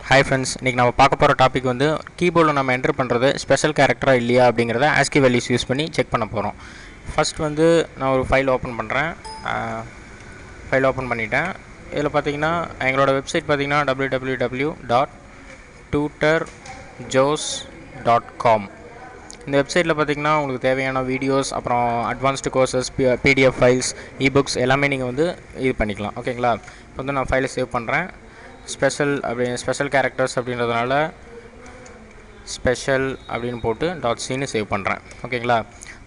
Hi friends, இன்றைக்கி நம்ம பார்க்க போகிற டாபிக் வந்து கீபோர்டில் நம்ம என்டர் பண்ணுறது ஸ்பெஷல் கேரக்டராக இல்லையா அப்படிங்கிறத ஆஸ்கி வேல்யூஸ் யூஸ் பண்ணி செக் பண்ண போகிறோம். ஃபஸ்ட் வந்து நான் ஒரு ஃபைல் ஓப்பன் பண்ணுறேன். ஃபைல் ஓப்பன் பண்ணிட்டேன். இதில் பார்த்தீங்கன்னா எங்களோட வெப்சைட் பார்த்தீங்கன்னா www.tutorjos.com. இந்த வெப்சைட்டில் பார்த்தீங்கன்னா உங்களுக்கு தேவையான வீடியோஸ், அப்புறம் advanced courses, PDF files, eBooks எல்லாமே நீங்கள் வந்து இது பண்ணிக்கலாம். ஓகேங்களா? இப்போ வந்து நான் ஃபைலை சேவ் பண்ணுறேன். ஸ்பெஷல் கேரக்டர்ஸ் அப்படின்றதுனால ஸ்பெஷல் அப்படின்னு போட்டு .cன்னு சேவ் பண்ணுறேன். ஓகேங்களா?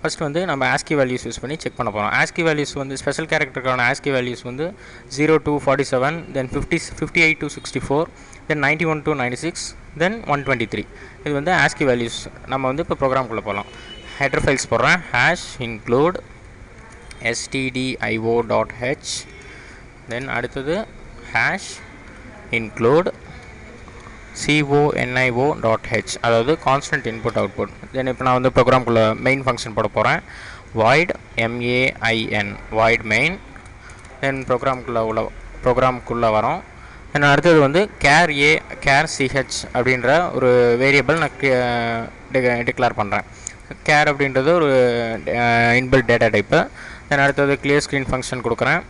ஃபஸ்ட் வந்து நம்ம ஆஸ்கி வேல்யூஸ் யூஸ் பண்ணி செக் பண்ண போகிறோம். ஆஸ்கி வேல்யூஸ் வந்து ஸ்பெஷல் கேரக்டருக்கான ஆஸ்கி வேல்யூஸ் வந்து 0 to 47, then 58 to 64, then 91 to 96, தென் 123. இது வந்து ஆஸ்கி வேல்யூஸ். நம்ம வந்து இப்போ ப்ரோக்ராம்குள்ளே போகலாம். ஹெடர் ஃபைல்ஸ் போடுறேன். #include stdio.h, தென் அடுத்தது #include conio.h, அதாவது கான்ஸ்டன்ட் இன்புட் அவுட்புட். தென் இப்போ நான் வந்து ப்ரோக்ராம்குள்ளே மெயின் ஃபங்க்ஷன் போட போகிறேன். void main void main. தென் ப்ரோக்ராம்குள்ளே வரோம். தென் அடுத்தது வந்து char ch அப்படின்ற ஒரு வேரியபிள் நான் டிக்ளேர் பண்ணுறேன். கேர் அப்படின்றது ஒரு இன்பில்ட் டேட்டா டைப்பு. தென் அடுத்தது கிளியர் ஸ்க்ரீன் ஃபங்க்ஷன் கொடுக்குறேன்.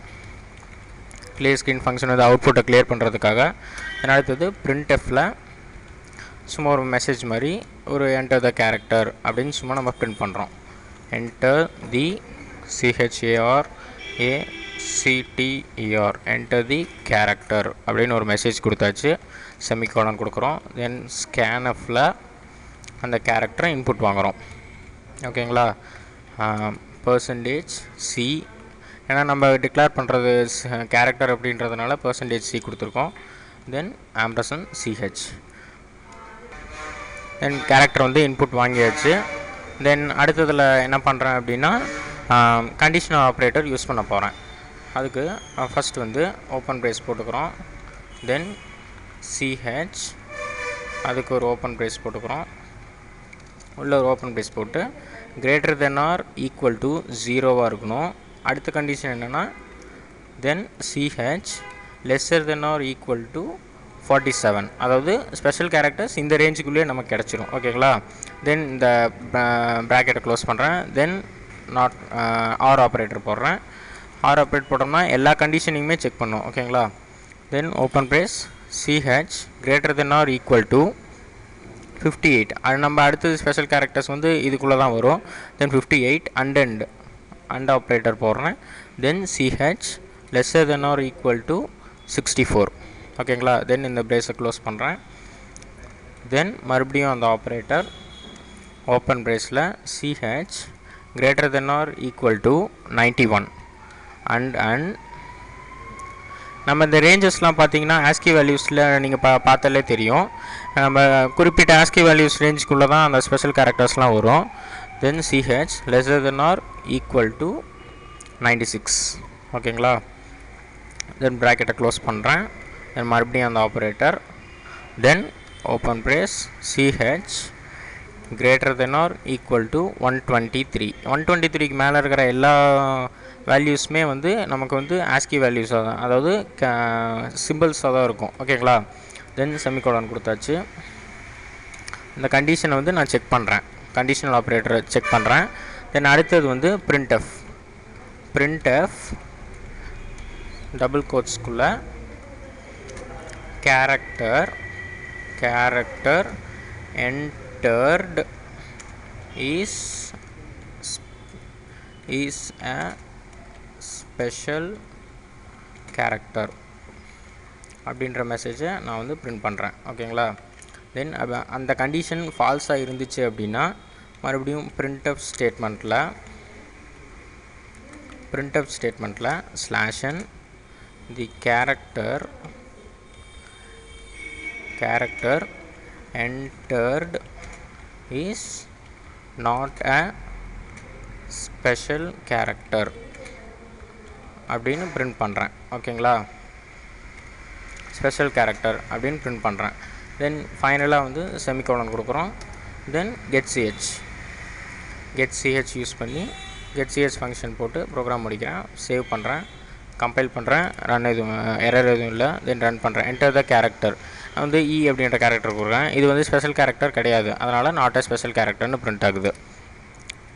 கிளியர் ஸ்க்ரீன் ஃபங்க்ஷன் வந்து அவுட்புட்டை கிளியர் பண்ணுறதுக்காக. தென் அடுத்தது printfல சும்மா ஒரு மெசேஜ் மாதிரி ஒரு enter the character அப்படின்னு சும்மா நம்ம பிரிண்ட் பண்ணுறோம். enter the character, enter the character அப்படின்னு ஒரு மெசேஜ் கொடுத்தாச்சு. செமிகோலன் கொடுக்குறோம். தென் scanfல அந்த கேரக்டரை இன்புட் வாங்குகிறோம். ஓகேங்களா? %c, ஏன்னா நம்ம டிக்ளேர் பண்ணுறது கேரக்டர் அப்படின்றதுனால %c கொடுத்துருக்கோம். தென் &ch. தென் கேரக்டர் வந்து இன்புட் வாங்கியாச்சு. தென் அடுத்ததில் என்ன பண்ணுறேன் அப்படின்னா கண்டிஷனல் ஆப்ரேட்டர் யூஸ் பண்ண போகிறேன். அதுக்கு ஃபஸ்ட் வந்து ஓப்பன் பிரேஸ் போட்டுக்கிறோம். தென் ch, அதுக்கு ஒரு ஓப்பன் பிரேஸ் போட்டுக்கிறோம். உள்ள ஒரு ஓப்பன் பிரேஸ் போட்டு greater than or equal to 0 இருக்கணும். அடுத்த கண்டிஷன் என்னென்னா தென் ch lesser than or equal to 47, அதாவது ஸ்பெஷல் கேரக்டர்ஸ் இந்த ரேஞ்சுக்குள்ளேயே நமக்கு கிடச்சிரும். ஓகேங்களா? தென் இந்த ப்ராக்கெட்டை க்ளோஸ் பண்ணுறேன். தென் நாட் ஆர் ஆப்ரேட்டர் போடுறேன். ஆர் ஆப்ரேட் போட்டோம்னா எல்லா கண்டிஷனையுமே செக் பண்ணும். ஓகேங்களா? Then open brace ch greater than or equal to 58. அது நம்ம அடுத்தது ஸ்பெஷல் கேரக்டர்ஸ் வந்து இதுக்குள்ளே தான் வரும். தென் 58 அண்ட் ஆப்ரேட்டர் போடுறேன். தென் ch lesser than or equal to 64. ஓகேங்களா? தென் இந்த பிரேஸை க்ளோஸ் பண்ணுறேன். தென் மறுபடியும் அந்த operator open Brazil ch greater than or equal to 91 and நம்ம இந்த ரேஞ்சஸ்லாம் பார்த்தீங்கன்னா ஆஸ்கி வேல்யூஸில் நீங்கள் பார்த்தாலே தெரியும். நம்ம குறிப்பிட்ட ஆஸ்கி வேல்யூஸ் ரேஞ்சுக்குள்ளே தான் அந்த ஸ்பெஷல் கேரக்டர்ஸ்லாம் வரும். தென் ch lesser than or equal to 96. ஓகேங்களா? தென் ப்ராக்கெட்டை க்ளோஸ் பண்ணுறேன். தென் மறுபடியும் அந்த operator. Then open brace ch greater than or equal to 123. 123க்கு மேலே இருக்கிற எல்லா வேல்யூஸுமே வந்து நமக்கு வந்து ஆஸ்கி வேல்யூஸாக தான், அதாவது சிம்பிள்ஸாக தான் இருக்கும். ஓகேங்களா? தென் செமிகோலன் கொடுத்தாச்சு. இந்த கண்டிஷனை வந்து நான் செக் பண்ணுறேன். கண்டிஷனல் ஆப்ரேட்டரை செக் பண்ணுறேன். தென் அடுத்தது வந்து printf டபுள் கோட்ஸ்குள்ளே character entered is a special character அப்படின்ற மெசேஜை நான் வந்து பிரிண்ட் பண்ணுறேன். ஓகேங்களா? தென் அந்த கண்டிஷன் ஃபால்ஸாக இருந்துச்சு அப்படின்னா மறுபடியும் printf ஸ்டேட்மெண்ட்டில் /n the character entered is not a special character அப்படின்னு பிரிண்ட் பண்ணுறேன். ஓகேங்களா? ஸ்பெஷல் கேரக்டர் அப்படின்னு பிரிண்ட் பண்ணுறேன். தென் ஃபைனலாக வந்து செமிகோலன் கொடுக்குறோம். தென் get ch யூஸ் பண்ணி get ch ஃபங்க்ஷன் போட்டு ப்ரோக்ராம் முடிக்கிறேன். சேவ் பண்ணுறேன். கம்பைல் பண்ணுறேன். ரன் எதுவும் எரர் எதுவும் இல்லை. தென் ரன் பண்ணுறேன். Enter the character. வந்து இ அப்படின்ற கேரக்டர் கொடுக்குறேன். இது வந்து ஸ்பெஷல் கேரக்டர் கிடையாது, அதனால் நாட் அ ஸ்பெஷல் கேரக்டர்னு பிரிண்ட் ஆகுது.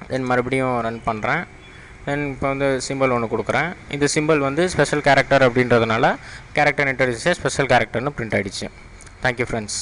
தென் மறுபடியும் ரன் பண்ணுறேன். தென் இப்போ வந்து சிம்பிள் ஒன்று கொடுக்குறேன். இந்த சிம்பிள் வந்து ஸ்பெஷல் கேரக்டர் அப்படின்றதுனால கேரக்டர் இன்டர்ஃபேஸ் ஸ்பெஷல் கேரக்டர்னு பிரிண்ட் ஆகிடுச்சு. Thank you friends.